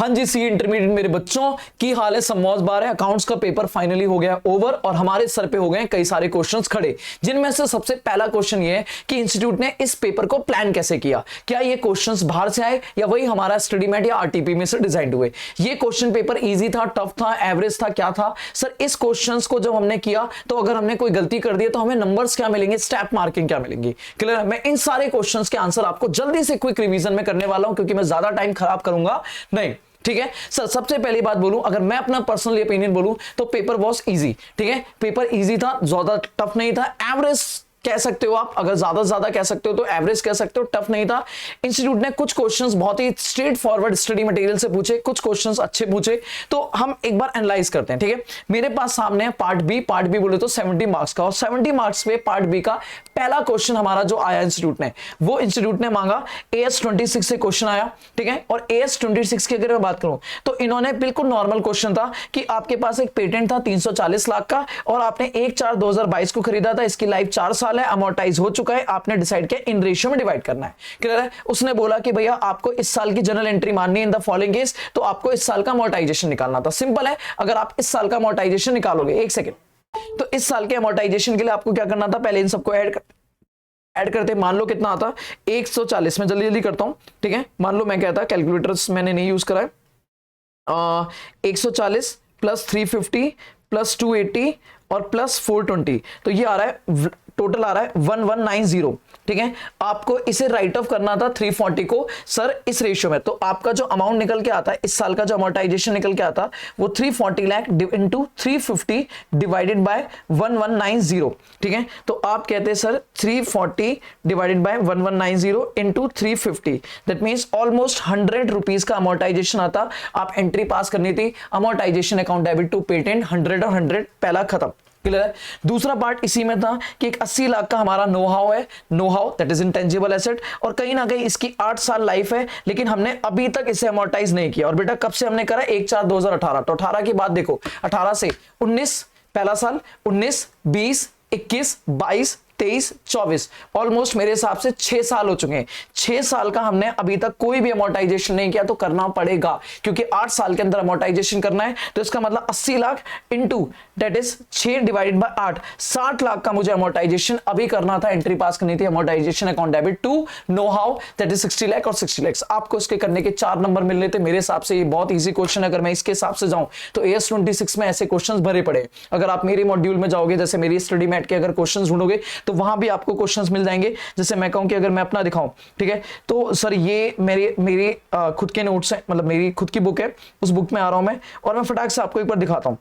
हाँ जी सी इंटरमीडिएट मेरे बच्चों की हाल है, सममोज बार है, अकाउंट्स का पेपर फाइनली हो गया ओवर और हमारे सर पे हो गए कई सारे क्वेश्चंस खड़े, जिनमें से सबसे पहला क्वेश्चन ये है कि इंस्टीट्यूट ने इस पेपर को प्लान कैसे किया, क्या ये क्वेश्चंस बाहर से आए या वही हमारा स्टडीमेट या आरटीपी में से डिजाइन हुए। ये क्वेश्चन पेपर इजी था, टफ था, एवरेज था, क्या था सर। इस क्वेश्चंस को जब हमने किया तो अगर हमने कोई गलती कर दी तो हमें नंबर्स क्या मिलेंगे, स्टेप मार्किंग क्या मिलेंगी। क्लियर है। मैं इन सारे क्वेश्चंस के आंसर आपको जल्दी से क्विक रिवीजन में करने वाला हूं क्योंकि मैं ज्यादा टाइम खराब करूंगा नहीं। ठीक है सर, सबसे पहली बात बोलूं, अगर मैं अपना पर्सनल ओपिनियन बोलूं तो पेपर वॉज इजी। ठीक है, पेपर इजी था, ज्यादा टफ नहीं था, एवरेज कह सकते हो आप, अगर ज्यादा कह सकते हो तो एवरेज कह सकते हो, टफ नहीं था। इंस्टीट्यूट ने कुछ क्वेश्चंस बहुत ही स्ट्रेट फॉरवर्ड स्टडी मटेरियल से पूछे, कुछ क्वेश्चंस अच्छे पूछे, तो हम एक बार एनालाइज करते हैं। ठीक है, मेरे पास सामने है पार्ट बी बोले तो 70 मार्क्स का, और 70 मार्क्स पे पार्ट बी का पहला क्वेश्चन हमारा जो आया इंस्टीट्यूट ने, वो इंस्टीट्यूट ने मांगा AS26 से क्वेश्चन आया। ठीक है, और AS26 की अगर मैं बात करूं तो इन्होंने बिल्कुल नॉर्मल क्वेश्चन था कि आपके पास एक पेटेंट था 340 लाख का और आपने 1/4/2022 को खरीदा था, इसकी लाइफ 4 साल है, अमोर्टाइज हो चुका है, आपने डिसाइड किया इन रेशियो में डिवाइड करना है। क्लियर है। उसने बोला कि भैया आपको इस साल की जनरल एंट्री माननी है इन द फॉलोइंग केस, तो आपको इस साल का अमोर्टाइजेशन निकालना था। सिंपल है, अगर आप इस साल का अमोर्टाइजेशन निकालोगे, एक सेकंड, तो इस साल के अमोर्टाइजेशन के लिए आपको क्या करना था, पहले इन सबको ऐड करते, मान लो कितना आता 140 में, जल्दी करता हूं। ठीक है, मान लो मैं कहता कैलकुलेटर्स मैंने नहीं यूज करा है, 140 प्लस 350 प्लस 280 और प्लस 420, तो ये आ रहा है, टोटल आ रहा है 1190। ठीक है, आपको इसे राइट ऑफ करना था 340 को सर इस रेशियो में, तो आपका जो अमाउंट निकल के आता है इस साल का जो अमोर्टाइजेशन निकल के आता वो 340 लाख इंटू 350 डिवाइडेड बाय 1190। ठीक है, तो आप कहते हैं sir 340 divided by 1190 into 350, that means almost 100 rupees का अमोर्टाइजेशन आता। आप एंट्री पास करनी थी, amortisation account debit to patent 100 और 100 पहला खत्म। क्लियर है। दूसरा पार्ट इसी में था कि एक 80 लाख का हमारा नो हाउ है, no how that is intangible asset, और कहीं ना कहीं इसकी 8 साल लाइफ है, लेकिन हमने अभी तक इसे अमोर्टाइज नहीं किया। और बेटा कब से हमने करा, 1/4/2018, तो 18 की बात देखो, 18 से 19 पहला साल, 19 20 21 22 23 24, ऑलमोस्ट मेरे हिसाब से 6 साल हो चुके हैं। 6 साल का हमने अभी तक कोई भी अमोर्टाइजेशन नहीं किया, तो करना पड़ेगा क्योंकि 8 साल के अंदर अमोर्टाइजेशन करना है, तो इसका मतलब 80 lakh into that is 6 divided by 8, 60 lakh का मुझे अमोर्टाइजेशन अभी करना था, एंट्री पास करनी थी, amortisation account debit to know how that is 60 lakh और 60 लाख। आपको इसके करने के 4 नंबर मिल रहे थे। मेरे हिसाब से ये बहुत ईजी क्वेश्चन है। अगर मैं इसके हिसाब से जाऊं तो AS26 में ऐसे क्वेश्चन भरे पड़े। अगर आप मेरे मॉड्यूल में जाओगे, जैसे मेरी स्टडी मैट के अगर क्वेश्चन ढूंढोगे तो वहां भी आपको क्वेश्चंस मिल जाएंगे। जैसे मैं कहूं कि अगर मैं अपना दिखाऊं, ठीक है, तो सर ये मेरी खुद के नोट्स हैं, मतलब मेरी खुद की बुक है, उस बुक में आ रहा हूं मैं, और मैं फटाक से आपको एक बार दिखाता हूं।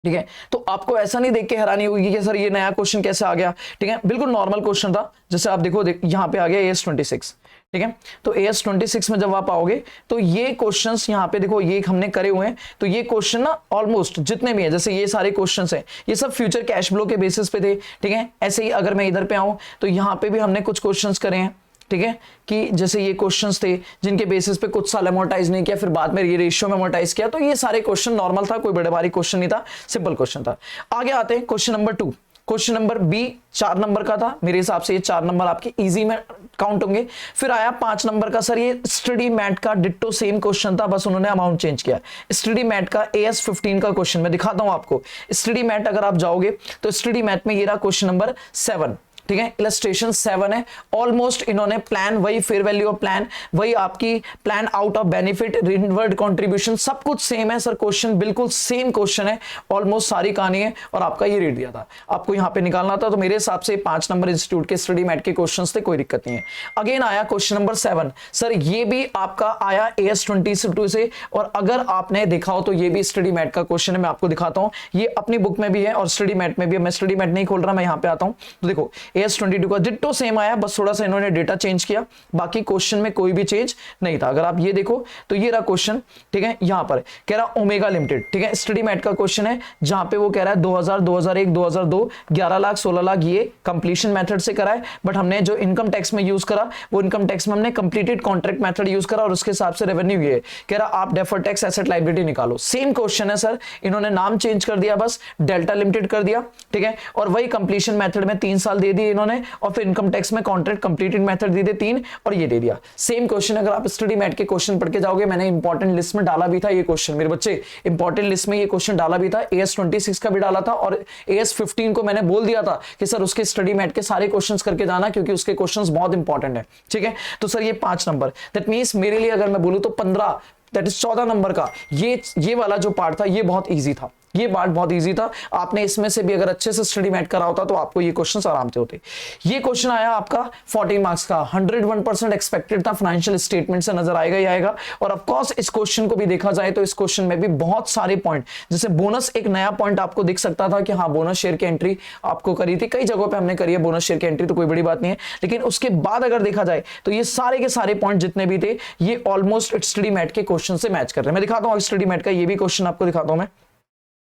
ठीक है, तो आपको ऐसा नहीं देख के हैरानी होगी कि सर ये नया क्वेश्चन कैसे आ गया। ठीक है, बिल्कुल नॉर्मल क्वेश्चन था। जैसे आप देखो यहां पे आ गया AS26। ठीक है, तो AS26 में जब आप आओगे तो ये क्वेश्चंस यहाँ पे देखो, ये हमने करे हुए हैं। तो ये क्वेश्चन ना ऑलमोस्ट जितने भी हैं, जैसे ये सारे क्वेश्चंस हैं, ये सब फ्यूचर कैश फ्लो के बेसिस पे थे। ठीक है, ऐसे ही अगर मैं इधर पे आऊं तो यहाँ पे भी हमने कुछ क्वेश्चंस करे हैं। ठीक है, कि जैसे ये क्वेश्चंस थे जिनके बेसिस पे कुछ साल अमोर्टाइज नहीं किया, फिर बाद में ये रेशियो में अमोर्टाइज किया, तो ये सारे क्वेश्चन नॉर्मल था, कोई बड़े भारी क्वेश्चन नहीं था, सिंपल क्वेश्चन था। आगे आते हैं question number 2। Question number B 4 number का था, मेरे हिसाब से ये 4 नंबर आपके इजी में काउंट होंगे। फिर आया 5 नंबर का, सर ये स्टडी मैट का डिट्टो सेम क्वेश्चन था, बस उन्होंने अमाउंट चेंज किया। स्टडी मैट का AS15 का क्वेश्चन मैं दिखाता हूं आपको। स्टडी मैट अगर आप जाओगे तो स्टडी मैट में ये रहा क्वेश्चन नंबर 7। ठीक है, इलस्ट्रेशन 7 है। ऑलमोस्ट इन्होंने प्लान वही, फेयर वैल्यू ऑफ प्लान वही, आपकी plan out of benefit, inward contribution सब कुछ सेम है सर। क्वेश्चन बिल्कुल सेम क्वेश्चन है, ऑलमोस्ट सारी कहानी है, और आपका ये रेट दिया था, आपको यहां पे निकालना था। तो मेरे हिसाब से 5 नंबर इंस्टीट्यूट के स्टडी मैट के क्वेश्चंस थे, कोई दिक्कत नहीं है। अगेन आया क्वेश्चन नंबर 7, सर ये भी आपका आया AS22 से, और अगर आपने देखा हो तो ये भी स्टडी मैट का क्वेश्चन है। मैं आपको दिखाता हूं, ये अपनी बुक में भी है और स्टडी मैट में भी है। मैं स्टडी मैट नहीं खोल रहा, मैं यहां पे आता हूं, तो देखो AS22 का डिट्टो सेम आया, बस थोड़ा सा इन्होंने डेटा चेंज किया, बाकी क्वेश्चन में कोई भी चेंज नहीं था। अगर आप ये देखो तो ये रहा क्वेश्चन। ठीक है, यहां पर कह रहा ओमेगा लिमिटेड। ठीक है, स्टडी मैट का क्वेश्चन है, जहां पे वो कह रहा है 2000 2001 2002 11 लाख 16 लाख ये कंप्लीशन मेथड से करा है, बट हमने जो इनकम टैक्स में यूज करा वो इनकम टैक्स में हमने कंप्लीटेड कॉन्ट्रैक्ट मेथड यूज करा, और उसके हिसाब से रेवेन्यू ये कह रहा आप डेफर्ड टैक्स एसेट लायबिलिटी निकालो। सेम क्वेश्चन है सर, इन्होंने नाम चेंज कर दिया, बस डेल्टा लिमिटेड कर दिया। ठीक है, और वही कंप्लीशन मेथड में 3 साल दे दिए इन्होंने, और फिर इनकम टैक्स में कॉन्ट्रैक्ट कंप्लीटेड मेथड दे दिए 3, और ये दे दिया। सेम क्वेश्चन अगर आप स्टडी मैट के क्वेश्चन पढ़ के जाओगे, मैंने इंपॉर्टेंट लिस्ट में डाला भी था ये क्वेश्चन, मेरे बच्चे इंपॉर्टेंट लिस्ट में ये क्वेश्चन डाला भी था, AS 26 का भी डाला था, और AS 15 को मैंने बोल दिया था कि सर उसके स्टडी मैट के सारे क्वेश्चंस करके जाना, क्योंकि उसके क्वेश्चंस बहुत इंपॉर्टेंट है, ठीक है। तो सर ये 5 नंबर, दैट मींस मेरे लिए अगर मैं बोलूं तो 15, दैट इज 14 नंबर का ये वाला जो पार्ट था ये बहुत ईजी था, ये पार्ट बहुत इजी था। आपने इसमें से भी अगर अच्छे से स्टडी मैट करा होता तो आपको ये क्वेश्चंस आराम से होते। ये क्वेश्चन आया आपका 14 मार्क्स का, 101% एक्सपेक्टेड था, फाइनेंशियल स्टेटमेंट से नजर आएगा ही आएगा। और ऑफ कोर्स इस क्वेश्चन को भी देखा जाए तो इस क्वेश्चन में भी बहुत सारे पॉइंट, जैसे बोनस एक नया पॉइंट आपको दिख सकता था कि हाँ बोनस शेयर की एंट्री आपको करी थी, कई जगहों पर हमने करी है बोनस शेयर की एंट्री, तो कोई बड़ी बात नहीं है। लेकिन उसके बाद अगर देखा जाए तो ये सारे के सारे पॉइंट जितने भी थे ये ऑलमोस्ट स्टडी मैट के क्वेश्चन से मैच कर रहे हैं। मैं दिखाता हूं स्टडी मैट का ये भी क्वेश्चन आपको दिखाता हूं मैं,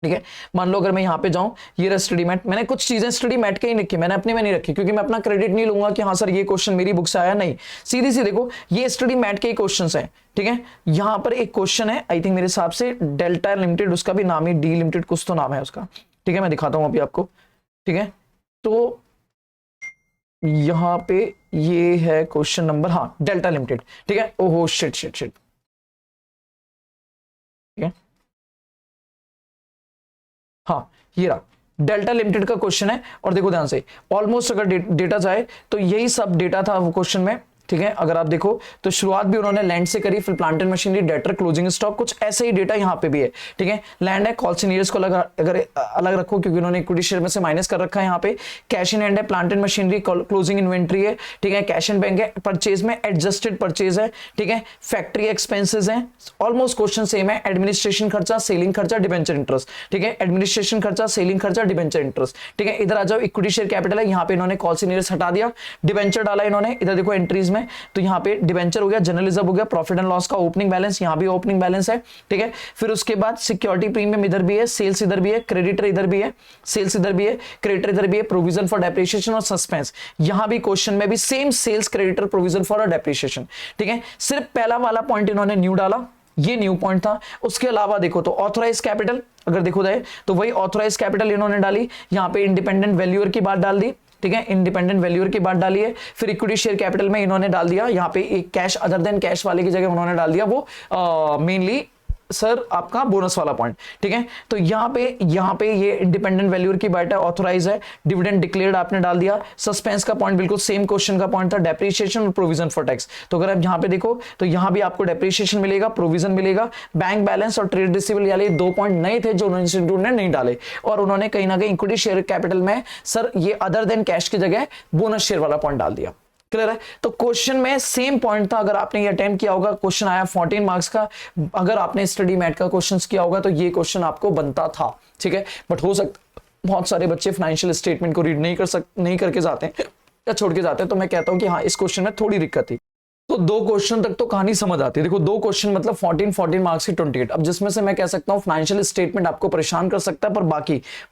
ठीक है। मान लो अगर मैं यहां पे जाऊं, ये रहा स्टडी मैट, मैंने कुछ चीजें स्टडी मैट के ही लिखी, मैंने अपने में नहीं रखी, क्योंकि मैं अपना क्रेडिट नहीं लूंगा कि हाँ सर ये क्वेश्चन मेरी बुक से आया, नहीं, सीधी सी देखो ये स्टडी मैट के ही क्वेश्चंस हैं, ठीक है। यहां पर एक क्वेश्चन है, आई थिंक मेरे हिसाब से डेल्टा लिमिटेड, उसका भी नाम ही डी लिमिटेड कुछ तो नाम है उसका, ठीक है। मैं दिखाता हूं अभी आपको, ठीक है। तो यहां पे ये है क्वेश्चन नंबर, हाँ डेल्टा लिमिटेड, ठीक है। ओहो शिट शिट शिट, ठीक है। हाँ ये रहा डेल्टा लिमिटेड का क्वेश्चन है, और देखो ध्यान से ऑलमोस्ट अगर डेटा जाए तो यही सब डेटा था वो क्वेश्चन में, ठीक है। अगर आप देखो तो शुरुआत भी उन्होंने लैंड से करी, फिर plant and machinery, debtor, closing stock, कुछ ऐसे ही डेटा यहाँ पे भी है, ठीक है। लैंड है, कॉल सीनियर्स को अगर अलग रखो क्योंकि उन्होंने इक्विटी शेयर में से माइनस कर रखा है यहाँ पे। कैश इन हैंड है, plant and machinery, closing inventory है, ठीक है। कैश एंड बैंक है, परचेज में एडजस्टेड परचेज है, ठीक है। फैक्ट्री एक्सपेंसेस है, ऑलमोस्ट क्वेश्चन सेम है। एडमिनिस्ट्रेशन खर्चा, सेलिंग खर्चा, डिबेंचर इंटरेस्ट, ठीक है। एडमिनिस्ट्रेशन खर्चा, सेलिंग खर्चा, डिबेंचर इंटरेस्ट, ठीक है। इधर आ जाओ, इक्विटी शेयर कैपिटल है, यहाँ पे इन्होंने कॉल सीनियर्स हटा दिया, डिबेंचर डाला इन्होंने, इधर देखो एंट्रीज में, तो यहाँ पे डिबेंचर हो गया, जनरल रिजर्व हो गया, प्रॉफिट एंड लॉस का ओपनिंग बैलेंस, यहां भी ओपनिंग बैलेंस है, ठीक है। फिर उसके बाद सिक्योरिटी प्रीमियम इधर भी है, सेल्स इधर भी है, क्रेडिटर इधर भी है, सेल्स इधर भी है, क्रेडिटर इधर भी है, प्रोविजन फॉर डेप्रिसिएशन और सस्पेंस, यहां भी क्वेश्चन में भी same sales, creditor, provision for depreciation, ठीक है। सिर्फ पहला वाला पॉइंट इन्होंने न्यू डाला, ये न्यू पॉइंट था। उसके अलावा देखो तो ऑथराइज कैपिटल अगर देखो जाए तो वही ऑथराइज कैपिटल इन्होंने डाली, यहां पे इंडिपेंडेंट वैल्यूअर की बात डाल दी, ठीक है। इंडिपेंडेंट वैल्यूअर की बात डाली है। फिर इक्विटी शेयर कैपिटल में इन्होंने डाल दिया, यहाँ पे एक कैश अदर देन कैश वाले की जगह उन्होंने डाल दिया वो मेनली सर आपका बोनस वाला पॉइंट, ठीक है। तो यहाँ पे ये इंडिपेंडेंट वैल्यूअर की बात है, ऑथराइज है, डिविडेंड डिक्लेयर्ड आपने डाल दिया। सस्पेंस का पॉइंट बिल्कुल सेम क्वेश्चन का पॉइंट था, डेप्रिसिएशन और प्रोविजन फॉर टैक्स। तो अगर आप यहाँ पे देखो तो यहाँ भी आपको डेप्रिसिएशन मिलेगा, प्रोविजन मिलेगा। बैंक बैलेंस और ट्रेड रिसीवेबल वाले 2 पॉइंट नए थे जो इंस्टीट्यूट ने नहीं डाले, और उन्होंने कहीं ना कहीं इक्विटी शेयर कैपिटल में सर ये अदर देन कैश की जगह बोनस शेयर वाला पॉइंट डाल दिया। क्लियर है। तो क्वेश्चन में सेम पॉइंट था, अगर आपने ये अटेम्प्ट किया होगा, क्वेश्चन आया 14 मार्क्स का, अगर आपने स्टडी मैट का क्वेश्चन किया होगा तो ये क्वेश्चन आपको बनता था, ठीक है। बट हो सकता बहुत सारे बच्चे फाइनेंशियल स्टेटमेंट को रीड नहीं करके जाते हैं या छोड़ के जाते हैं, तो मैं कहता हूं कि हाँ इस क्वेश्चन में थोड़ी दिक्कत थी। तो 2 क्वेश्चन तक तो कहानी समझ आती है। देखो 2 क्वेश्चन मतलब 14 मार्क्स की 28, अब जिसमें से मैं कह सकता हूं फाइनेंशियल स्टेटमेंट आपको परेशान कर सकता है, पर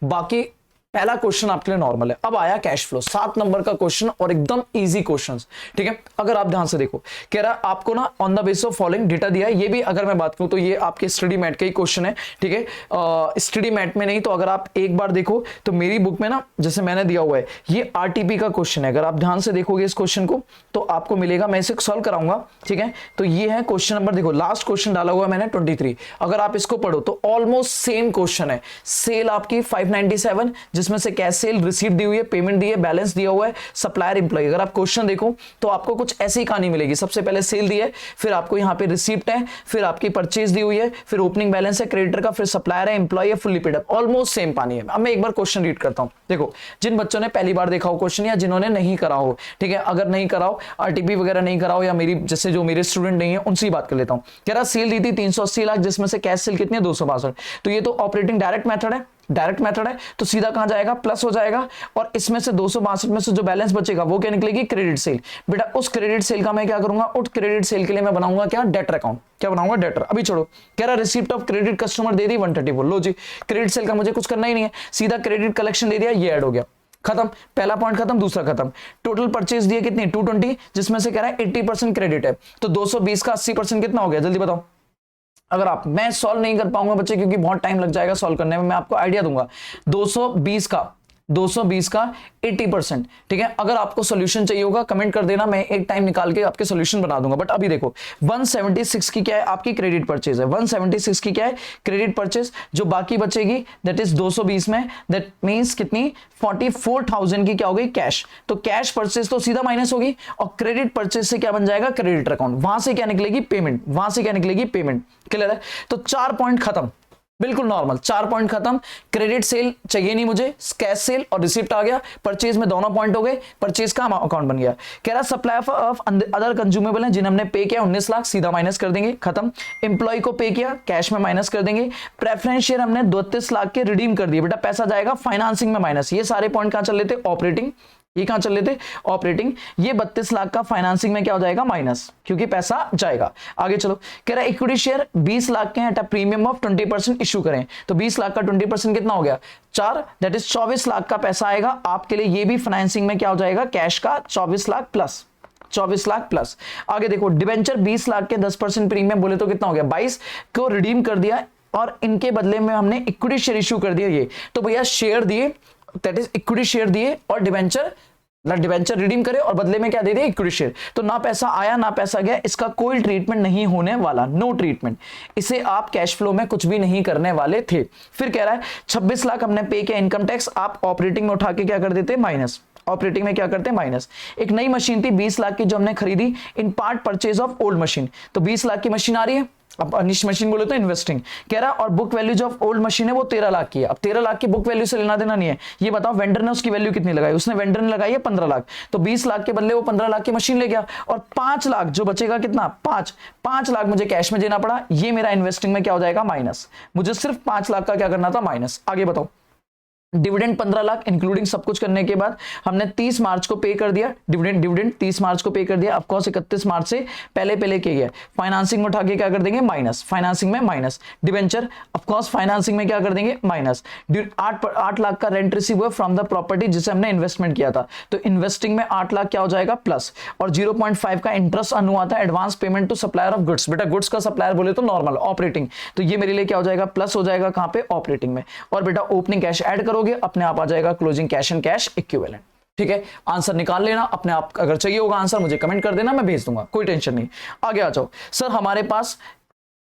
बाकी पहला क्वेश्चन आपके लिए नॉर्मल है। अब आया कैश फ्लो, 7 नंबर का क्वेश्चन और एकदम इजी क्वेश्चन, ठीक है। अगर आप ध्यान से देखो, कह रहा है आपको ना on the basis of following data दिया है। ये भी अगर मैं बात करूं तो ये आपके स्टडी मैट का ही क्वेश्चन है, ठीक है। स्टडी मैट में नहीं तो अगर आप एक बार देखो तो मेरी बुक में ना जैसे मैंने दिया हुआ है ये आरटीपी का क्वेश्चन है। अगर आप ध्यान से देखोगे इस क्वेश्चन को तो आपको मिलेगा, मैं इसे सॉल्व कराऊंगा, ठीक है। तो ये है क्वेश्चन नंबर, देखो लास्ट क्वेश्चन डाला हुआ है मैंने 23। अगर आप इसको पढ़ो तो ऑलमोस्ट सेम क्वेश्चन है। सेल आपकी 597 जिसमें से कैश सेल, रिसीट दी हुई है, पेमेंट दी है, बैलेंस दिया हुआ है, सप्लायर एम्प्लॉय। अगर आप क्वेश्चन देखो तो आपको कुछ ऐसी कहानी मिलेगी, सबसे पहले सेल दी है, फिर आपको यहाँ पे रिसीप्ट है, फिर आपकी परचेज दी हुई है, फिर ओपनिंग बैलेंस है, क्रेडिटर का, फिर सप्लायर है, एम्प्लॉय है, fully paid up. Almost same पानी है। अब मैं एक बार क्वेश्चन रीड करता हूं। देखो जिन बच्चों ने पहली बार देखा हो क्वेश्चन या जिन्होंने नहीं करा हो, ठीक है, अगर नहीं कराओ आरटीपी वगैरह नहीं कराओ या मेरी जैसे जो मेरे स्टूडेंट नहीं है उनसे बात कर लेता हूं। कह रहा सेल दी थी 380 लाख जिसमें से कैश सेल कितनी है 262। तो ये तो ऑपरेटिंग डायरेक्ट मेथड है, डायरेक्ट मेथड है, तो सीधा कहां जाएगा प्लस हो जाएगा, और इसमें से 262 में से जो बैलेंस बचेगा वो क्या निकलेगी, क्रेडिट सेल। बेटा उस क्रेडिट सेल का मैं क्या करूंगा, उस क्रेडिट सेल के लिए मैं बनाऊंगा क्या, डेटर अकाउंट। क्या बनाऊंगा, डेटर। अभी छोड़ो, कह रहा रिसीप्ट ऑफ क्रेडिट कस्टमर दे दी 134, लो जी क्रेडिट सेल का मुझे कुछ करना ही नहीं है, सीधा क्रेडिट कलेक्शन दे दिया, ये ऐड हो गया, खत्म। पहला पॉइंट खत्म, दूसरा खत्म। टोटल परचेज दिए कितनी 220 जिसमें से कह रहा है 80% क्रेडिट है, तो 220 का 80% कितना हो गया, जल्दी बताओ। अगर आप, मैं सॉल्व नहीं कर पाऊंगा बच्चे क्योंकि बहुत टाइम लग जाएगा सॉल्व करने में, मैं आपको आइडिया दूंगा। 220 का 220 का 80%। ठीक है, अगर आपको सॉल्यूशन चाहिए होगा कमेंट कर देना, मैं एक टाइम निकाल के आपके सॉल्यूशन बना दूंगा। बट अभी देखो 176 की क्या है आपकी क्रेडिट परचेज है, 176 की क्या है क्रेडिट परचेज, जो बाकी बचेगी दैट इज 220 में, दैट मींस कितनी 44,000 की क्या हो गई कैश। तो कैश परचेज तो सीधा माइनस होगी और क्रेडिट परचेज से क्या बन जाएगा क्रेडिटर अकाउंट, वहां से क्या निकलेगी पेमेंट, वहां से क्या निकलेगी पेमेंट। क्लियर है, तो 4 पॉइंट खत्म, बिल्कुल नॉर्मल 4 पॉइंट खत्म। क्रेडिट सेल चाहिए नहीं मुझे, कैश सेल और रिसिप्ट आ गया, परचेज में दोनों पॉइंट हो गए, परचेज का अकाउंट बन गया। कह रहा सप्लाई ऑफ अदर कंज्यूमेबल है जिन्हें हमने पे किया 19 लाख, सीधा माइनस कर देंगे, खत्म। एम्प्लॉय को पे किया कैश में माइनस कर देंगे। प्रेफरेंस शेयर हमने 32 लाख के रिडीम कर दिए, बेटा पैसा जाएगा फाइनेंसिंग में माइनस। ये सारे पॉइंट कहां चल लेते ऑपरेटिंग, ये कहां चल लेते ऑपरेटिंग। ये 32 लाख का फाइनेंसिंग में क्या हो जाएगा माइनस, क्योंकि पैसा जाएगा। आगे चलो, कह रहा है इक्विटी शेयर 20 लाख के at a premium of 20% issue करें, तो 20 लाख का 20% कितना हो गया 4, दैट इज 24 लाख का पैसा आएगा आपके लिए। ये भी फाइनेंसिंग में क्या हो जाएगा कैश का 24 लाख प्लस, 24 लाख प्लस। आगे देखो डिबेंचर 20 लाख के 10% प्रीमियम बोले तो कितना हो गया 22 को रिडीम कर दिया और इनके बदले में हमने इक्विटी शेयर इशू कर दिया। ये तो भैया शेयर दिए, दैट इज इक्विटी शेयर दिए और डिबेंचर रिडीम करे और बदले में क्या दे दिया इक्विटी शेयर। तो ना पैसा आया ना पैसा गया, इसका कोई ट्रीटमेंट नहीं होने वाला, नो ट्रीटमेंट। इसे आप कैश फ्लो में कुछ भी नहीं करने वाले थे। फिर कह रहा है 26 लाख हमने पे किया इनकम टैक्स, आप ऑपरेटिंग में उठा के क्या कर देते माइनस, ऑपरेटिंग में क्या करते हैं माइनस। एक नई मशीन थी 20 लाख की जो हमने खरीदी in part purchase of old machine, तो 20 लाख की मशीन आ रही है। अब निश मशीन बोले तो इन्वेस्टिंग। कह रहा और बुक वैल्यू जो ओल्ड मशीन है वो 13 लाख की है। अब 13 लाख की बुक वैल्यू से लेना देना नहीं है, ये बताओ वेंडर ने उसकी वैल्यू कितनी लगाई, उसने वेंडर ने लगाई है 15 लाख, तो 20 लाख के बदले वो 15 लाख की मशीन ले गया और 5 लाख जो बचेगा कितना 5 लाख मुझे कैश में देना पड़ा। ये मेरा इन्वेस्टिंग में क्या हो जाएगा माइनस, मुझे सिर्फ 5 लाख का क्या करना था माइनस। आगे बताओ डिविडेंड 15 लाख इंक्लूडिंग सब कुछ करने के बाद हमने 30 मार्च को पे कर दिया, डिविडेंड 30 मार्च को पे कर दिया। ऑफ कोर्स 31 मार्च से पहले किया गया। फाइनेंसिंग में उठा के क्या कर देंगे माइनस, फाइनेंसिंग में minus. Debenture of course financing में क्या कर देंगे माइनस। 8 लाख का रेंट रिसीव हुआ फ्रॉम द प्रॉपर्टी जिसे हमने इन्वेस्टमेंट किया था, तो इन्वेस्टिंग में 8 लाख क्या हो जाएगा प्लस। और 0.5 का इंटरेस्ट अन हुआ था advance payment to supplier of goods, बेटा गुड्स का सप्लायर बोले तो नॉर्मल ऑपरेटिंग, तो ये मेरे लिए क्या हो जाएगा प्लस हो जाएगा कहां पे ऑपरेटिंग में। और बेटा ओपनिंग कैश ऐड करोगे अपने आप आ जाएगा closing cash and cash equivalent. ठीक है, आंसर निकाल लेना अपने आप, अगर चाहिए होगा आंसर मुझे कमेंट कर देना, मैं भेज दूंगा, कोई टेंशन नहीं। आगे आ जाओ सर, हमारे पास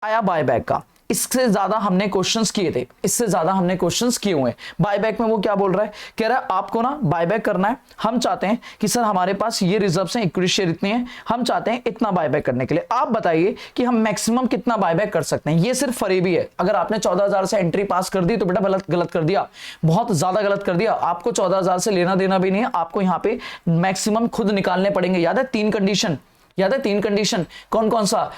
आया बायबैक का, इससे ज्यादा हमने क्वेश्चंस किए थे, इससे ज्यादा हमने क्वेश्चंस किए हुए। बायबैक में वो क्या बोल रहा है, कह रहा है आपको ना बायबैक करना है, हम चाहते हैं कि सर हमारे पास ये रिजर्व्स हैं, इक्विटी शेयर इतनी है, हम चाहते हैं इतना बायबैक करने के लिए आप बताइए कि हम मैक्सिमम कितना बायबैक कर सकते हैं। ये सिर्फ फरेबी है, अगर आपने 14,000 से एंट्री पास कर दी तो बेटा गलत कर दिया, बहुत ज्यादा गलत कर दिया। आपको 14,000 से लेना देना भी नहीं है, आपको यहाँ पे मैक्सिमम खुद निकालने पड़ेंगे। याद है 3 कंडीशन, याद है 3 कंडीशन कौन कौन सा,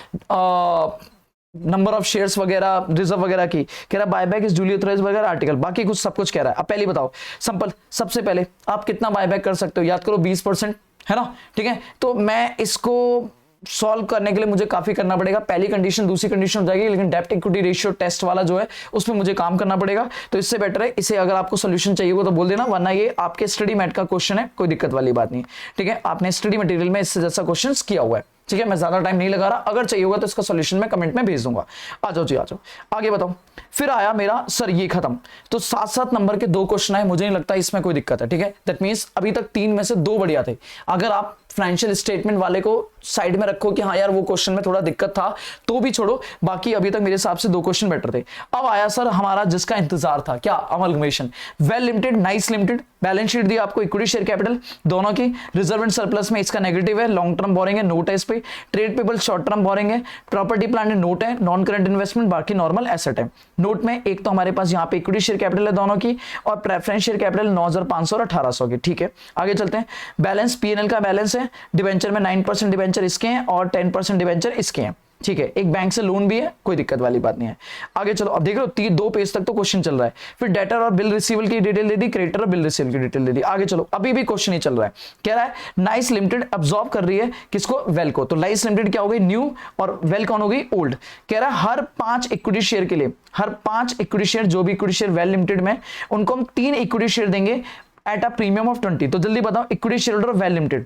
नंबर ऑफ शेयर्स वगैरह, रिजर्व वगैरह की, कह रहा बायबैक इज ड्यूली ऑथराइज्ड वगैरह आर्टिकल, बाकी कुछ सब कुछ कह रहा है। अब पहले बताओ सिंपल, सबसे पहले आप कितना बायबैक कर सकते हो, याद करो 20% है ना। ठीक है, तो मैं इसको सॉल्व करने के लिए मुझे काफी करना पड़ेगा। पहली कंडीशन दूसरी कंडीशन हो जाएगी, लेकिन डेब्ट इक्विटी रेशियो टेस्ट वाला जो है उसमें मुझे काम करना पड़ेगा, तो इससे बेटर है इसे अगर आपको सोल्यूशन चाहिए हो तो बोल देना, वरना ये आपके स्टडी मैट का क्वेश्चन है, कोई दिक्कत वाली बात नहीं। ठीक है, आपने स्टडी मटेरियल में इससे जैसा क्वेश्चन किया हुआ है। ठीक है, मैं ज्यादा टाइम नहीं लगा रहा, अगर चाहिए होगा तो इसका सॉल्यूशन मैं कमेंट में भेज दूंगा। आ जाओ जी, आ जाओ आगे बताओ। फिर आया मेरा सर ये खत्म, तो 7-7 नंबर के 2 क्वेश्चन आए, मुझे नहीं लगता इसमें कोई दिक्कत है। ठीक है, दैट मींस अभी तक 3 में से 2 बढ़िया थे। अगर आप फाइनेंशियल स्टेटमेंट वाले को साइड में रखो कि हाँ यार वो क्वेश्चन में थोड़ा दिक्कत था, तो भी छोड़ो, बाकी अभी तक मेरे हिसाब से 2 क्वेश्चन बेटर थे। अब आया सर हमारा जिसका इंतजार था, क्या amalgamation. Well Limited, Nice Limited, balance sheet दी आपको, इक्विटी शेयर कैपिटल दोनों की, रिजर्व एंड सरप्लस में इसका नेगेटिव है, लॉन्ग टर्म बोरिंग है, नोट है इस पे, trade payable short term borrowing है, प्रॉपर्टी प्लांट नोट है, नॉन करंट इन्वेस्टमेंट बाकी नॉर्मल एसेट है। नोट में एक तो हमारे पास यहाँ पे इक्विटी शेयर कैपिटल है दोनों की, और प्रेफरेंस शेयर कैपिटल 9,500 और 1,800 की। ठीक है, आगे चलते हैं। बैलेंस पीएनएल का बैलेंस है, डिवेंचर में 9% डिवेंचर इसके हैं और 10% डिवेंचर इसके हैं। ठीक है, एक बैंक से लोन भी है, कोई दिक्कत वाली बात नहीं है। आगे चलो, अब देख लो 2 पेज तक तो क्वेश्चन चल रहा है। फिर डेटर और बिल रिसीवल की डिटेल दे दी, क्रेडिटर और बिल रिसीवल की डिटेल दे दी। आगे चलो, अभी भी क्वेश्चन ही चल रहा है। कह रहा है नाइस लिमिटेड अब्सॉर्ब कर रही है किसको, वेल को, तो नाइस लिमिटेड क्या हो गई न्यू और वेल कौन हो गई ओल्ड। कह रहा है हर 5 इक्विटी शेयर के लिए, हर 5 इक्विटी शेयर जो भी इक्विटी शेयर वेल लिमिटेड में, उनको हम 3 इक्विटी शेयर देंगे एट अ प्रीमियम ऑफ 20। तो जल्दी बताओ equity share holder well limited,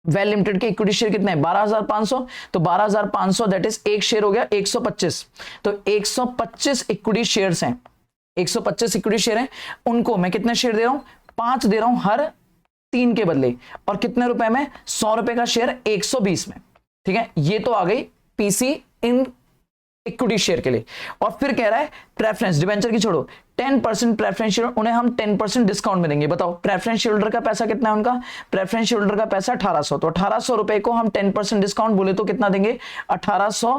well limited के इक्विटी शेयर कितने हैं 12,500, तो 12,500 दैट इज एक शेयर हो गया 125, तो 125 इक्विटी शेयर्स हैं, 125 इक्विटी शेयर हैं, उनको मैं कितने शेयर दे रहा हूं 5 दे रहा हूं हर 3 के बदले, और कितने रुपए में? 100 रुपए का शेयर 120 में, ठीक है। ये तो आ गई पीसी इन इक्विटी शेयर के लिए। और फिर कह रहा है प्रेफरेंस, डिबेंचर की छोड़ो, 10% प्रेफरेंस शेयर, उन्हें हम 10% डिस्काउंट में देंगे। बताओ प्रेफरेंस शेयर का पैसा कितना है उनका? प्रेफरेंस शेयर का पैसा 1800, तो 1800 रुपए को हम 10% डिस्काउंट बोले तो कितना देंगे? 1800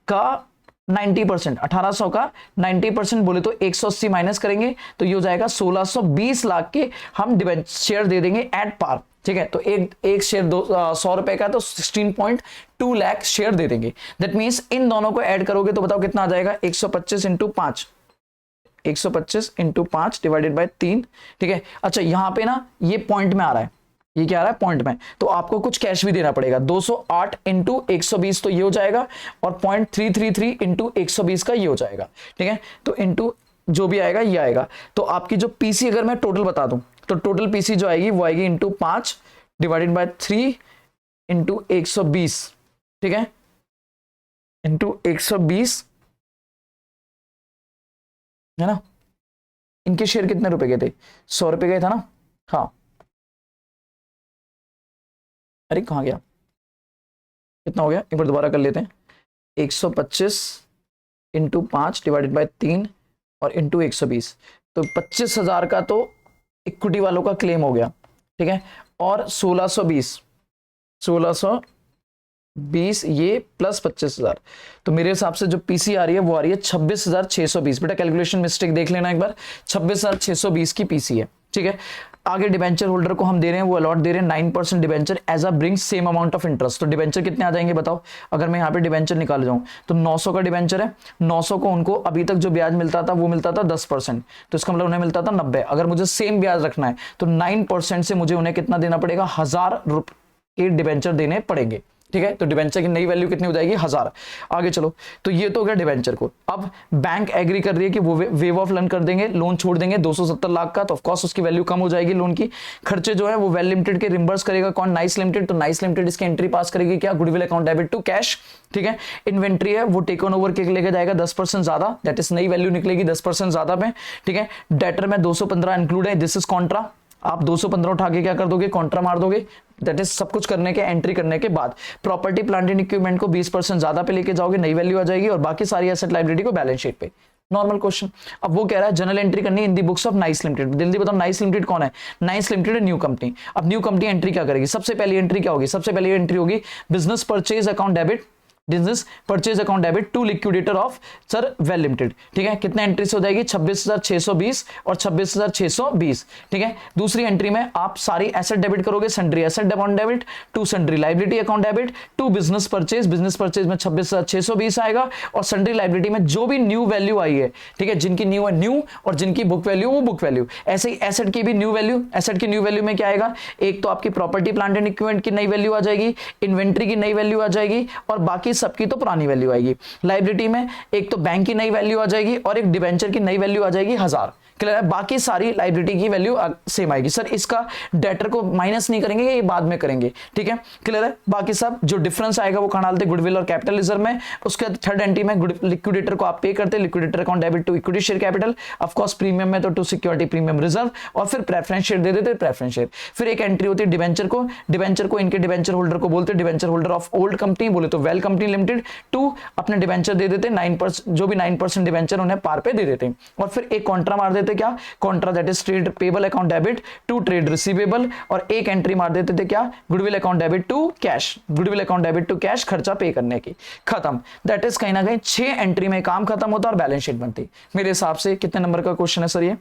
का 90%, 1800 का 90% बोले तो 180 माइनस करेंगे तो ये हो जाएगा 1620 लाख के हम डिबेंचर शेयर दे देंगे एट पार, ठीक है। तो एक शेयर 100 रुपए का, तो 16.2 लाख शेयर दे देंगे। दैट मींस इन दोनों को ऐड करोगे तो बताओ कितना आ जाएगा? 125 इंटू 5, 125 इंटू 5 डिवाइडेड बाय 3, ठीक है। अच्छा यहां पे ना ये पॉइंट में आ रहा है, ये क्या आ रहा है? पॉइंट में, तो आपको कुछ कैश भी देना पड़ेगा। 208 इंटू 120 तो ये हो जाएगा, और 0.333 इंटू 120 का ये हो जाएगा, ठीक है। तो इंटू जो भी आएगा ये आएगा। तो आपकी जो पीसी अगर मैं टोटल बता दूं तो टोटल पीसी जो आएगी वो आएगी इंटू 5 डिवाइडेड बाय 3 इंटू 120, ठीक है, इंटू 120, है ना। इनके शेयर कितने रुपए के थे? 100 रुपए गए था ना। हाँ, अरे कहां गया? कितना हो गया? एक बार दोबारा कर लेते हैं। 125 इंटू 5 डिवाइडेड बाय 3 और इंटू 120, तो 25,000 का तो इक्विटी वालों का क्लेम हो गया, ठीक है। और 1620 ये प्लस 25,000, तो मेरे हिसाब से जो पीसी आ रही है वो आ रही है 26,620। बेटा कैलकुलेशन मिस्टेक देख लेना एक बार, 26,620 की पीसी है, ठीक है। आगे डिबेंचर होल्डर को हम दे रहे हैं, वो अलॉट दे रहे हैं 9% debenture as a bring same amount of interest. तो डिबेंचर कितने आ जाएंगे बताओ? अगर मैं यहाँ पे डिबेंचर निकाल जाऊं तो 900 का डिबेंचर है, 900 को उनको अभी तक जो ब्याज मिलता था वो मिलता था 10%, तो इसका मतलब उन्हें मिलता था 90। अगर मुझे सेम ब्याज रखना है तो 9% से मुझे उन्हें कितना देना पड़ेगा? 1000 रुपए के डिबेंचर देने पड़ेंगे, ठीक है। तो डिबेंचर की नई वैल्यू कितनी हो जाएगी? 1000। आगे चलो, तो ये तो हो गया डिबेंचर को। अब बैंक एग्री कर रही है कि वो वेव ऑफ लोन कर देंगे, लोन छोड़ देंगे 270 लाख का, तो ऑफ कोर्स उसकी वैल्यू कम हो जाएगी लोन की। खर्चे जो है वो वेल लिमिटेड के रिम्बर्स करेगा कौन? Nice Limited. तो नाइस लिमिटेड इसकी एंट्री पास करेगी क्या? Goodwill account debit to cash, ठीक है। इन्वेंट्री है वो टेक ऑन ओवर के लेके जाएगा 10% ज्यादा, दैट इज नई वैल्यू निकलेगी 10% ज्यादा में, ठीक है। डेटर में 215 इंक्लूड है, दिस इज कॉन्ट्रा। आप 215 उठा के क्या कर दोगे? कॉन्ट्रा मार दोगे। दैट इज सब कुछ करने के, एंट्री करने के बाद प्रॉपर्टी प्लांट एंड इक्विपमेंट को 20% ज्यादा पे लेके जाओगे, नई वैल्यू आ जाएगी, और बाकी सारी एसेट लायबिलिटी को बैलेंस शीट पे। Normal question. अब वो कह रहा है जनरल एंट्री करनी इन दी बुक्स ऑफ नाइस लिमिटेड। जल्दी बताओ नाइस लिमिटेड कौन है? नाइस लिमिटेड है न्यू कंपनी। अब न्यू कंपनी एंट्री क्या करेगी? सबसे पहली एंट्री क्या होगी? सबसे पहली एंट्री होगी business purchase account debit, business purchase account debit to liquidator of Sir Well Limited, ठीक है। कितने एंट्री हो जाएगी? 26,620 और 26,620, ठीक है। दूसरी एंट्री में आप सारी एसेट डेबिट करोगे, sundry asset account debit to sundry liability account debit to business purchase में 26,620 आएगा, और सन्ड्री लाइबिलिटी में जो भी न्यू वैल्यू आई है, ठीक है, जिनकी न्यू है न्यू, और जिनकी बुक वैल्यू वो बुक वैल्यू। ऐसे ही एसेट की भी न्यू वैल्यू, एसेट की न्यू वैल्यू में क्या आएगा? एक तो आपकी प्रॉपर्टी प्लांट एंड इक्विपमेंट की नई वैल्यू आ जाएगी, इन्वेंट्री की नई वैल्यू आ जाएगी, और बाकी सबकी तो पुरानी वैल्यू आएगी। लाइबिलिटी में एक तो बैंक की नई वैल्यू आ जाएगी और एक डिबेंचर की नई वैल्यू आ जाएगी 1000। क्लियर है? बाकी सारी लाइबिलिटी की वैल्यू सेम आएगी। सर इसका डेटर को माइनस नहीं करेंगे, ये बाद में करेंगे, ठीक है। क्लियर है? बाकी सब जो डिफरेंस आएगा वो कहां डालते? गुडविल और कैपिटल रिजर्व में। उसके बाद थर्ड एंट्री में लिक्विडेटर को आप पे करते, liquidator account debit to equity share capital, of course premium में तो टू सिक्योरिटी प्रीमियम रिजर्व, और फिर प्रेफरेंस शेयर दे देते, प्रेफरेंस शेयर। फिर एक एंट्री होती है डिबेंचर को, डिबेंचर को इनके डिबेंचर होल्डर को बोलते, debenture holder of old company बोले तो वेल कंपनी लिमिटेड, टू अपने डिबेंचर दे देते 9%, जो भी 9% डिबेंचर उन्हें पार पे दे देते, और फिर एक कॉन्ट्रा मार देते, क्या contra? That is trade payable account debit to trade receivable, और एक एंट्री मार देते थे क्या? Goodwill account debit to cash, goodwill account debit to cash, खर्चा पे करने की। खत्म। दैट इज कहीं ना कहीं 6 एंट्री में काम खत्म होता और बैलेंस शीट बनती। मेरे हिसाब से कितने नंबर का क्वेश्चन है सर ये?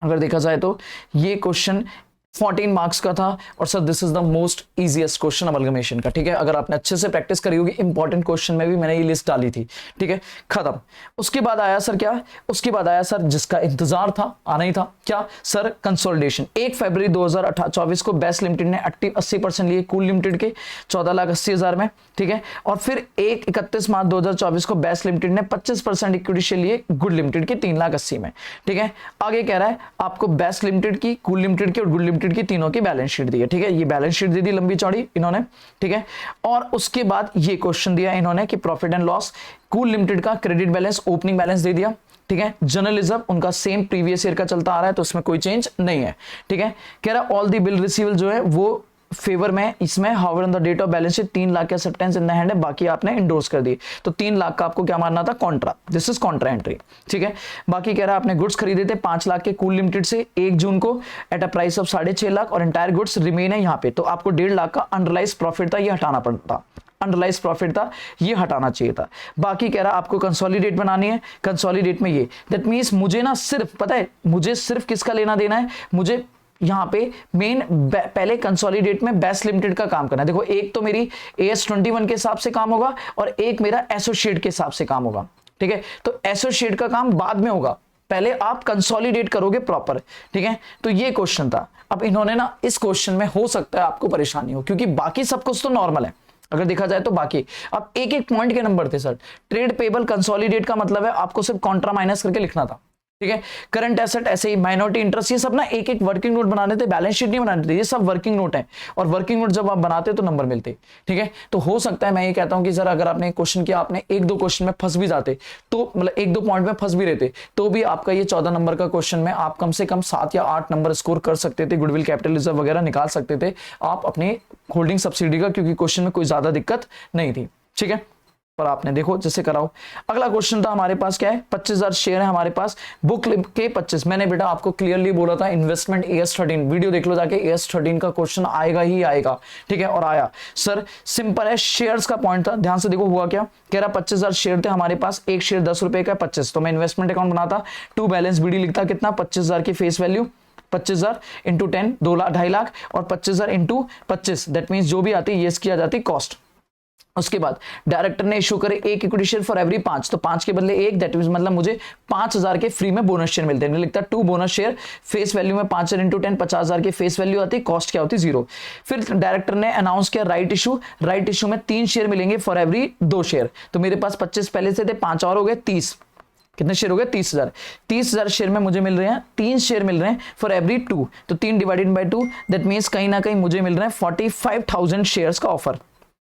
अगर देखा जाए तो ये क्वेश्चन 14 मार्क्स का था, और sir this is the most easiest question amalgamation का, ठीक है। अगर आपने अच्छे से प्रैक्टिस करी होगी, इंपॉर्टेंट क्वेश्चन में भी मैंने ये लिस्ट डाली थी, ठीक है। खत्म। उसके बाद आया सर क्या? उसके बाद आया सर जिसका इंतजार था, आना ही था, क्या सर? कंसोलिडेशन। 1 फरवरी 2024 को बेस्ट लिमिटेड ने 80% लिए कूल लिमिटेड के 14,80,000 में, ठीक है। और फिर 31 मार्च 2024 को बेस्ट लिमिटेड ने 25% इक्विटी शेयर लिए गुड लिमिटेड के 3,80,000 में, ठीक है। आगे कह रहा है आपको बेस्ट लिमिटेड की, कूल लिमिटेड की और गुड लिमिटेड लिमिटेड की तीनों की बैलेंस शीट दी है, ठीक है, ये बैलेंस शीट दे दी लंबी चौड़ी इन्होंने, ठीक है। और उसके बाद ये क्वेश्चन दिया इन्होंने कि profit and loss, cool limited का क्रेडिट बैलेंस, ओपनिंग बैलेंस दे दिया, ठीक है। जर्नलिज्म उनका सेम प्रीवियस ईयर का चलता आ रहा है, तो उसमें कोई चेंज नहीं है, ठीक है। कह रहा ऑल द बिल रिसीवेबल जो है वो फेवर में, इसमें however on the date of balance sheet 3 lakh के एक्सेप्टेंस इन द हैंड है, बाकी आपने इंडोर्स कर दी, तो 3 लाख का आपको क्या मानना था, Contra, this is Contra entry, ठीक है। बाकी कह रहा है आपने गुड्स खरीदे थे 5 लाख के कूल लिमिटेड से 1 जून को at a price of 6.5 lakh और एंटायर गुड्स रिमेन है यहाँ पे, तो आपको 1.5 लाख का अनरियलाइज्ड प्रॉफिट था, ये हटाना पड़ता, अनरियलाइज्ड प्रॉफिट था, ये हटाना चाहिए था। बाकी कह रहा आपको कंसोलिडेट बनानी है, कंसोलिडेट में ये दैट मींस मुझे ना सिर्फ पता है, मुझे सिर्फ किसका लेना देना है, मुझे यहां पे मेन पहले कंसोलिडेट में बेस्ट लिमिटेड का काम करना है। देखो एक तो मेरी AS21 के हिसाब से काम होगा और एक मेरा एसोसिएट के हिसाब से काम होगा, ठीक है। तो एसोसिएट का काम बाद में होगा, पहले आप कंसोलिडेट करोगे प्रॉपर, ठीक है। तो ये क्वेश्चन था। अब इन्होंने ना इस क्वेश्चन में हो सकता है आपको परेशानी हो, क्योंकि बाकी सब कुछ तो नॉर्मल है अगर देखा जाए तो। बाकी अब एक एक पॉइंट के नंबर थे सर, ट्रेड पेबल कंसोलिडेट का मतलब है आपको सिर्फ कॉन्ट्रा माइनस करके लिखना था, ठीक है। करंट एसेट ऐसे ही, माइनॉरिटी इंटरेस्ट, ये सब ना एक एक वर्किंग नोट बनाने थे, बैलेंस शीट नहीं बनाने थे, ये सब वर्किंग नोट है, और वर्किंग नोट जब आप बनाते तो नंबर मिलते, ठीक है। तो हो सकता है मैं ये कहता हूं कि सर अगर आपने क्वेश्चन किया, आपने 1-2 क्वेश्चन में फंस भी जाते, तो मतलब 1-2 पॉइंट में फंस भी रहते, तो भी आपका ये 14 नंबर का क्वेश्चन में आप कम से कम 7 या 8 नंबर स्कोर कर सकते थे, गुडविल कैपिटल रिजर्व वगैरह निकाल सकते थे आप अपने होल्डिंग सब्सिडी का, क्योंकि क्वेश्चन में कोई ज्यादा दिक्कत नहीं थी, ठीक है। पर आपने देखो जैसे कराओ। अगला क्वेश्चन था हमारे पास क्या है, 25,000 शेयर है हमारे पास, बुक के 25। मैंने बेटा आपको क्लियरली बोला था इन्वेस्टमेंट AS13, वीडियो देख लो जाके, AS13 का क्वेश्चन आएगा ही आएगा, ठीक है। और आया सर, सिंपल है, शेयर्स का पॉइंट था, ध्यान से देखो हुआ क्या, कह रहा 25,000 शेयर थे हमारे पास, एक शेयर 10 रुपए का 25, तो मैं इन्वेस्टमेंट अकाउंट बनाता, टू बैलेंस BD लिखता, कितना 25,000 की फेस वैल्यू, 25,000 इंटू 10 2.5 लाख और 25,000 इंटू 25, दैट मीन्स जो भी आती है ये इसकी आ जाती कॉस्ट। उसके बाद डायरेक्टर ने इशू करे एक इक्विटी शेयर फॉर एवरी 5, तो 5 के बदले 1, दैट मींस मतलब मुझे 5,000 के फ्री में बोनस शेयर मिलते हैं, मैं लिखता 2 बोनस शेयर, फेस वैल्यू में 5,000 इंटू 10 50,000 की फेस वैल्यू आती, कॉस्ट क्या होती 0। फिर डायरेक्टर ने अनाउंस किया राइट इशू, राइट इशू में 3 शेयर मिलेंगे फॉर एवरी 2 शेयर, तो मेरे पास 25 पहले से थे, 5 और हो गए 30, कितने शेयर हो गए 30,000, 30,000 शेयर में मुझे मिल रहे हैं 3 शेयर मिल रहे हैं फॉर एवरी 2, तो 3 डिवाइडेड बाय 2, दैट मींस कहीं ना कहीं मुझे मिल रहे हैं 45,000 शेयर्स का ऑफर,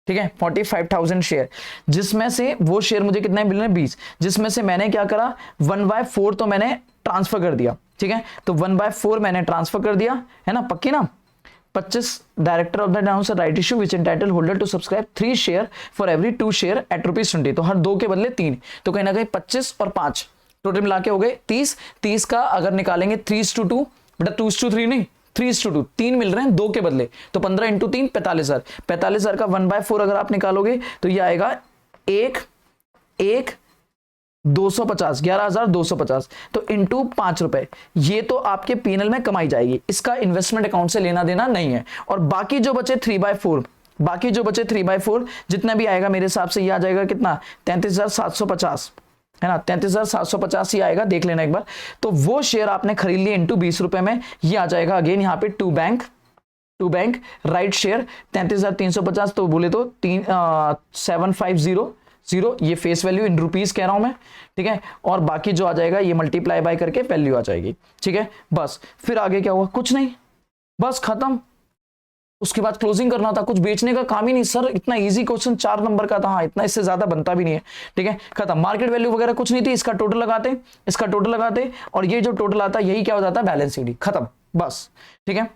ठीक है, 45,000 शेयर, जिसमें से वो शेयर मुझे कितने मिल रहे हैं 20, जिसमें से मैंने क्या करा 1/4 तो मैंने ट्रांसफर कर दिया, ठीक है। तो 1/4 मैंने ट्रांसफर कर दिया, है ना, पक्की ना। 25 director of the announce right issue which entitle holder to subscribe 3 share for every 2 share at ₹20, तो हर 2 के बदले 3, तो कहीं ना कहीं 25 और 5 टोटल मिला के हो गए 30, 30 का अगर निकालेंगे 3:2, बेटा 2:3 नहीं 3:2, 3 मिल रहे हैं 2 के बदले, तो 15 इंटू 3 45,000, 45,000 का 1/4 अगर आप निकालोगे तो ये आएगा 250, 11,250, तो इंटू 5 रुपए, ये तो आपके पीएनएल में कमाई जाएगी, इसका इन्वेस्टमेंट अकाउंट से लेना देना नहीं है। और बाकी जो बचे 3/4 जितना भी आएगा मेरे हिसाब से ये आ जाएगा कितना 33,750, है ना, 33,750 ही आएगा, देख लेना एक बार। तो वो शेयर आपने खरीद लिए इंटू 20 रुपए में, ये आ जाएगा अगेन यहाँ पे टू बैंक राइट शेयर 33,350, तो बोले तो 7,500, ये फेस वैल्यू इन रुपीस कह रहा हूं मैं, ठीक है। और बाकी जो आ जाएगा ये मल्टीप्लाई बाय करके वैल्यू आ जाएगी, ठीक है। बस फिर आगे क्या हुआ, कुछ नहीं, बस खत्म। उसके बाद क्लोजिंग करना था, कुछ बेचने का काम ही नहीं सर, इतना इजी क्वेश्चन 4 नंबर का था, हाँ इतना इससे ज्यादा बनता भी नहीं है, ठीक है, खत्म। मार्केट वैल्यू वगैरह कुछ नहीं थी, इसका टोटल लगाते और ये जो टोटल आता यही क्या हो जाता है बैलेंस शीट, खत्म बस, ठीक है।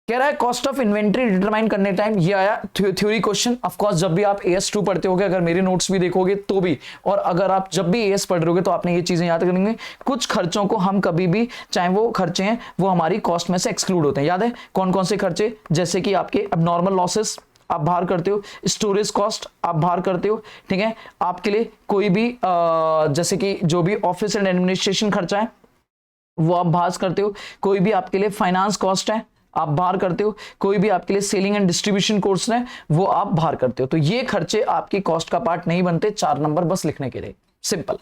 कह रहा है कॉस्ट ऑफ इन्वेंट्री डिटरमाइन करने टाइम, ये आया थ्योरी क्वेश्चन। ऑफ कोर्स जब भी आप AS2 पढ़ते होगे, अगर मेरे नोट्स भी देखोगे तो भी, और अगर आप जब भी AS पढ़ रहे होगे तो आपने ये चीजें याद करेंगे, कुछ खर्चों को हम कभी भी, चाहे वो खर्चे हैं वो हमारी कॉस्ट में से एक्सक्लूड होते हैं। याद है कौन कौन से खर्चे, जैसे कि आपके अबनॉर्मल लॉसेस आप बाहर करते हो, स्टोरेज कॉस्ट आप बाहर करते हो, ठीक है। आपके लिए कोई भी जैसे कि जो भी ऑफिस एंड एडमिनिस्ट्रेशन खर्चा है वो आप बाहर करते हो, कोई भी आपके लिए फाइनेंस कॉस्ट है आप बाहर करते हो, कोई भी आपके लिए सेलिंग एंड डिस्ट्रीब्यूशन कोर्स है वो आप बाहर करते हो, तो ये खर्चे आपकी कॉस्ट का पार्ट नहीं बनते, 4 नंबर बस लिखने के लिए, सिंपल,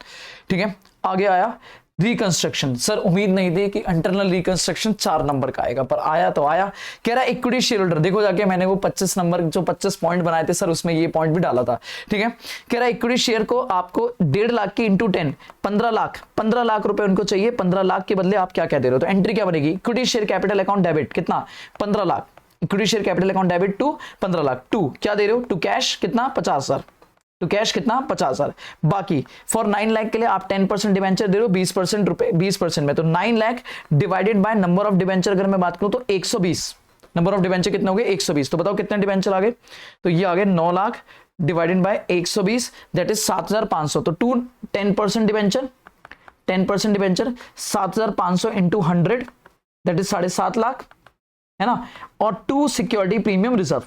ठीक है। आगे आया रिकंस्ट्रक्शन, सर उम्मीद नहीं थी कि इंटरनल रिकंस्ट्रक्शन 4 नंबर का आएगा, पर आया तो आया। कह रहा है इक्विटी शेयर होल्डर, देखो जाके मैंने वो 25 नंबर जो 25 पॉइंट बनाए थे सर उसमें ये पॉइंट भी डाला था, ठीक है। कह रहा है इक्विटी शेयर को आपको 1.5 लाख की इंटू 10 15 लाख रुपए उनको चाहिए। 15 लाख के बदले आप क्या कह दे रहे हो, तो एंट्री क्या बनेगी, equity share capital account debit कितना 15 lakh, equity share capital account debit to 15 lakh, to क्या दे रहे हो, टू कैश कितना 50,000, तो कैश कितना 50,000। बाकी फॉर 9 लाख के लिए आप 10% डिवेंचर दे रहे हो 20% रुपए 20% में, तो 9 lakh divided by number of debenture अगर मैं बात करूं तो 120, नंबर ऑफ डिवेंचर कितने हो गए 120, तो बताओ कितने डिवेंचर आ गए, तो ये आ गए 9 lakh divided by 120 that is 7,500, तो 10% debenture 10% debenture 7,500 into 100 that is 7.5 lakh है ना, और 2 security premium reserve,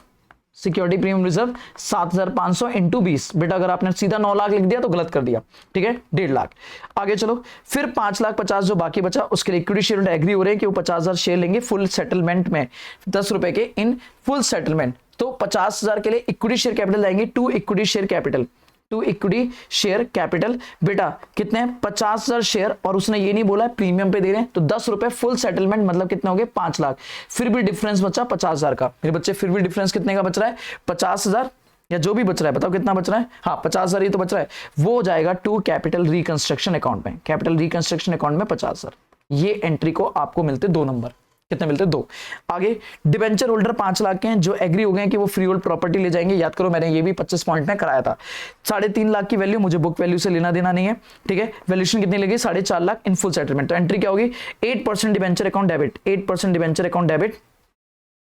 security premium reserve 7,500 into 20, बेटा अगर आपने सीधा 9 लाख लिख दिया तो गलत कर दिया, ठीक है 1.5 लाख। आगे चलो, फिर 5,50,000 जो बाकी बचा उसके लिए इक्विटी शेयर एग्री हो रहे हैं कि वो 50,000 शेयर लेंगे फुल सेटलमेंट में 10 रुपए के इन फुल सेटलमेंट, तो 50,000 के लिए इक्विटी शेयर कैपिटल लाएंगे to equity share capital, to equity share capital बेटा कितने 50,000 शेयर, और उसने ये नहीं बोला प्रीमियम पे दे रहे हैं, तो 10 रुपए फुल सेटलमेंट मतलब कितने हो गए 5 लाख, फिर भी डिफरेंस बचा 50,000 का। मेरे बच्चे फिर भी डिफरेंस कितने का बच रहा है 50,000 या जो भी बच रहा है बताओ कितना बच रहा है, हाँ 50,000 ही तो बच रहा है, वो हो जाएगा टू कैपिटल रिकंस्ट्रक्शन अकाउंट में, कैपिटल रिकंस्ट्रक्शन अकाउंट में 50,000। ये एंट्री को आपको मिलते 2 नंबर, कितने मिलते 2। आगे डिबेंचर होल्डर 5 लाख के हैं जो एग्री हो गए कि वो फ्री होल्ड प्रॉपर्टी ले जाएंगे, याद करो मैंने ये भी 25 पॉइंट में कराया था। 3.5 लाख की वैल्यू, मुझे बुक वैल्यू से लेना देना नहीं है, ठीक है। वैल्यूएशन कितनी लगी 4.5 लाख इन फुल सेटलमेंट, तो एंट्री क्या होगी 8% debenture account debit, 8% debenture account debit,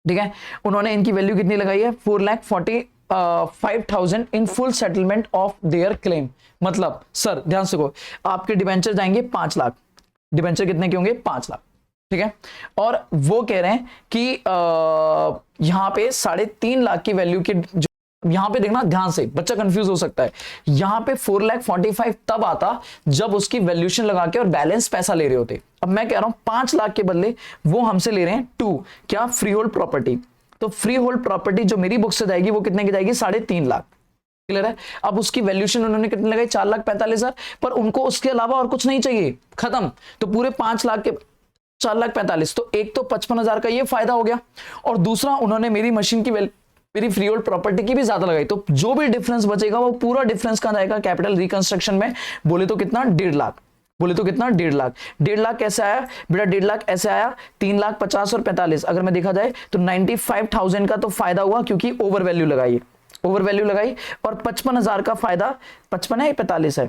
ठीक है। उन्होंने इनकी वैल्यू कितनी लगाई है 4,45,000 in full settlement of their claim, मतलब सर ध्यान से को आपके डिबेंचर जाएंगे 5 लाख, डिबेंचर कितने के होंगे 5 लाख, ठीक है। और वो कह रहे हैं कि यहां पे 3.5 लाख की वैल्यू के, यहां पे देखना ध्यान से बच्चा कंफ्यूज हो सकता है, यहां पे 4,45,000 तब आता जब उसकी वैल्यूएशन लगा के और बैलेंस पैसा ले रहे होते। अब मैं कह रहा हूं 5 लाख के बदले वो हमसे ले रहे हैं 2 क्या फ्री होल्ड प्रॉपर्टी, तो फ्री होल्ड प्रॉपर्टी जो मेरी बुक से जाएगी वो कितने की जाएगी 3.5 लाख, क्लियर है। अब उसकी वैल्यूएशन उन्होंने कितने लगाई 4,45,000, पर उनको उसके अलावा और कुछ नहीं चाहिए, खत्म, तो पूरे 5 लाख के 4,45,000, तो एक तो 55,000 का ये फायदा हो गया, और दूसरा उन्होंने मेरी मशीन की मेरी फ्री होल्ड प्रॉपर्टी की भी ज्यादा लगाई, तो जो भी डिफरेंस बचेगा वो पूरा डिफरेंस कहां जाएगा कैपिटल रिकंस्ट्रक्शन में, बोले तो कितना 1.5 लाख, बोले तो कितना 1.5 लाख। 1.5 लाख कैसे आया बेटा, 1.5 लाख ऐसे आया 3,50,000 और 45, अगर मैं देखा जाए तो 95,000 का तो फायदा हुआ क्योंकि ओवर वैल्यू लगाई, ओवर वैल्यू लगाई, और 55,000 का फायदा 55 है 45 है,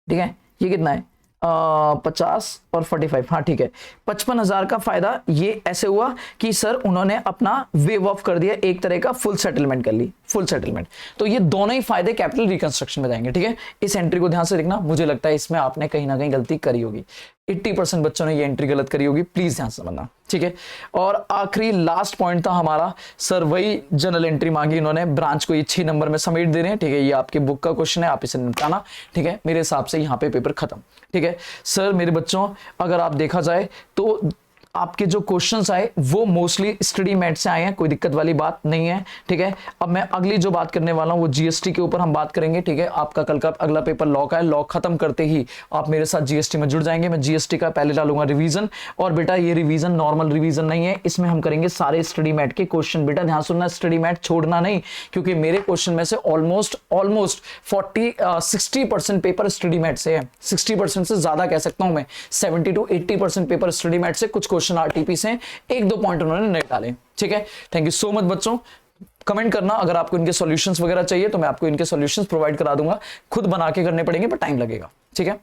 ठीक है, ये कितना है 50 और 45, हाँ ठीक है 55,000 का फायदा ये ऐसे हुआ कि सर उन्होंने अपना वेव ऑफ कर दिया, एक तरह का फुल सेटलमेंट कर ली, फुल सेटलमेंट, तो ये दोनों ही फायदे कैपिटल रिकंस्ट्रक्शन में जाएंगे, ठीक है। इस एंट्री को ध्यान से देखना, मुझे लगता है इसमें आपने कहीं ना कहीं गलती करी होगी, 80% बच्चों ने ये एंट्री गलत करी होगी, प्लीज ध्यान से समझना, ठीक है। और आखिरी लास्ट पॉइंट था हमारा, सर वही जनरल एंट्री मांगी इन्होंने, ब्रांच को ये 6 नंबर में समेट दे रहे हैं, ठीक है, ये आपके बुक का क्वेश्चन है, आप इसे निपटाना, ठीक है। मेरे हिसाब से यहाँ पे पेपर खत्म, ठीक है। सर मेरे बच्चों अगर आप देखा जाए तो आपके जो क्वेश्चंस आए वो मोस्टली स्टडी मैट से आए हैं, कोई दिक्कत वाली बात नहीं है, ठीक है। अब मैं अगली जो बात करने वाला हूं वो जीएसटी के ऊपर हम बात करेंगे, ठीक है। आपका कल का अगला पेपर लॉ का है, लॉ खत्म करते ही आप मेरे साथ जीएसटी में जुड़ जाएंगे। मैं जीएसटी का पहले डालूंगा रिवीजन, और बेटा ये रिवीजन नॉर्मल रिवीजन नहीं है, इसमें हम करेंगे सारे स्टडी मैट के क्वेश्चन, बेटा ध्यान सुनना, स्टडी मैट छोड़ना नहीं, क्योंकि मेरे क्वेश्चन में से ऑलमोस्ट 60% पेपर स्टडी मैट से है, 60% से ज्यादा कह सकता हूं मैं, 70 to 80% पेपर स्टडी मैट से, कुछ क्वेश्चन आरटीपी से, 1-2 पॉइंट उन्होंने नहीं डाले, ठीक है। थैंक यू सो मच बच्चों, कमेंट करना अगर आपको इनके सॉल्यूशंस वगैरह चाहिए तो मैं आपको इनके सॉल्यूशंस प्रोवाइड करा दूंगा, खुद बना के करने पड़ेंगे पर टाइम लगेगा, ठीक है।